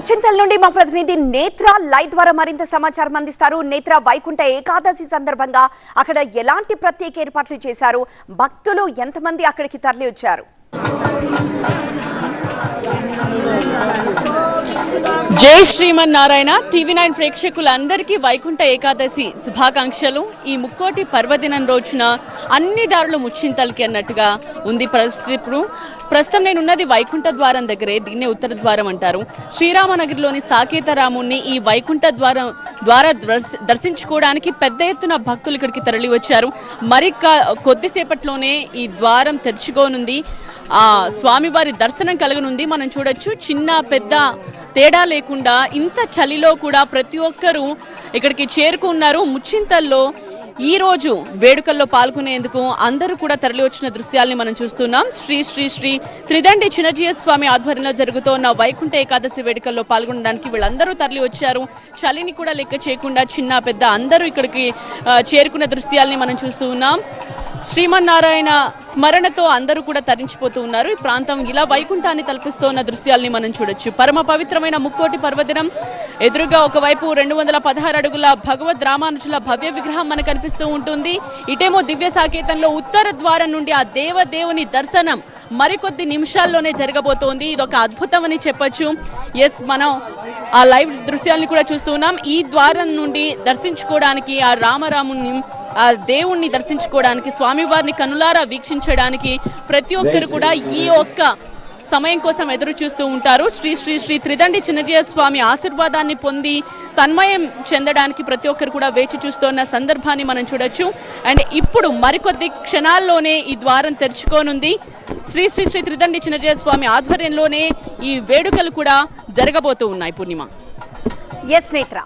ముచ్చింతల్ నుండి మా ప్రతినిధి నేత్ర లైవ్ ద్వారా మరింత సమాచారం అందిస్తారు. నేత్ర, వైకుంఠ ఏకాదశి సందర్భంగా అక్కడ ఎలాంటి ప్రత్యేక ఏర్పాట్లు చేశారు? భక్తులు ఎంతమంది అక్కడికి తరలి వచ్చారు? జై శ్రీమన్నారాయణ. టీవీ9 ప్రేక్షకులందరికీ వైకుంఠ ఏకాదశి శుభాకాంక్షలు. ఈ ముక్కోటి పర్వదినం రోజున అన్ని దారులు ముచ్చింతల్కి అన్నట్టుగా ఉంది పరిస్థితి. ప్రస్తుతం నేనున్నది వైకుంఠ ద్వారం దగ్గరే. దీన్నే ఉత్తర ద్వారం అంటారు. శ్రీరామనగర్లోని సాకేత రాముణ్ణి ఈ వైకుంఠ ద్వారా దర్శించుకోవడానికి పెద్ద ఎత్తున భక్తులు ఇక్కడికి తరలి వచ్చారు. మరి కొద్దిసేపట్లోనే ఈ ద్వారం తెరుచుకోనుంది. స్వామివారి దర్శనం కలగనుంది. మనం చూడొచ్చు, చిన్న పెద్ద తేడా లేకుండా ఇంత చలిలో కూడా ప్రతి ఒక్కరూ ఇక్కడికి చేరుకున్నారు. ముచ్చింతల్లో ఈ రోజు వేడుకల్లో పాల్గొనేందుకు అందరూ కూడా తరలి వచ్చిన దృశ్యాల్ని మనం చూస్తున్నాం. శ్రీ శ్రీ శ్రీ త్రిదండి చిన్నజీయ స్వామి ఆధ్వర్యంలో జరుగుతున్న వైకుంఠ ఏకాదశి వేడుకల్లో పాల్గొనడానికి వీళ్ళందరూ తరలి వచ్చారు. చలిని కూడా లెక్క చేయకుండా చిన్న పెద్ద అందరూ ఇక్కడికి చేరుకున్న దృశ్యాల్ని మనం చూస్తూ ఉన్నాం. శ్రీమన్నారాయణ స్మరణతో అందరూ కూడా తరించిపోతూ ఉన్నారు. ఈ ప్రాంతం ఇలా వైకుంఠాన్ని తలపిస్తోన్న దృశ్యాల్ని మనం చూడొచ్చు. పరమ పవిత్రమైన ముక్కోటి పర్వదినం ఎదురుగా ఒకవైపు 216 అడుగుల భగవద్ రామానుజుల భవ్య విగ్రహం మనకు కనిపిస్తూ ఉంటుంది. ఇటేమో దివ్య సాకేతంలో ఉత్తర ద్వారం నుండి ఆ దేవదేవుని దర్శనం మరికొద్ది నిమిషాల్లోనే జరగబోతోంది. ఇది ఒక అద్భుతం అని చెప్పొచ్చు. మనం ఆ లైవ్ దృశ్యాలను కూడా చూస్తూ ఉన్నాం. ఈ ద్వారం నుండి దర్శించుకోవడానికి, ఆ రామరాముని ఆ దేవుణ్ణి దర్శించుకోవడానికి, స్వామివారిని కనులారా వీక్షించడానికి ప్రతి ఒక్కరు కూడా ఈ ఒక్క సమయం కోసం ఎదురు చూస్తూ ఉంటారు. శ్రీ శ్రీ శ్రీ త్రిదండి చిన్నజీయ స్వామి ఆశీర్వాదాన్ని పొంది తన్మయం చెందడానికి ప్రతి ఒక్కరు కూడా వేచి చూస్తున్న సందర్భాన్ని మనం చూడొచ్చు. అండ్ ఇప్పుడు మరికొద్ది క్షణాల్లోనే ఈ ద్వారం తెరుచుకోనుంది. శ్రీ శ్రీ శ్రీ త్రిదండి చిన్నజీయ స్వామి ఆధ్వర్యంలోనే ఈ వేడుకలు కూడా జరగబోతూ ఉన్నాయి. పూర్ణిమ. ఎస్ నేత్ర.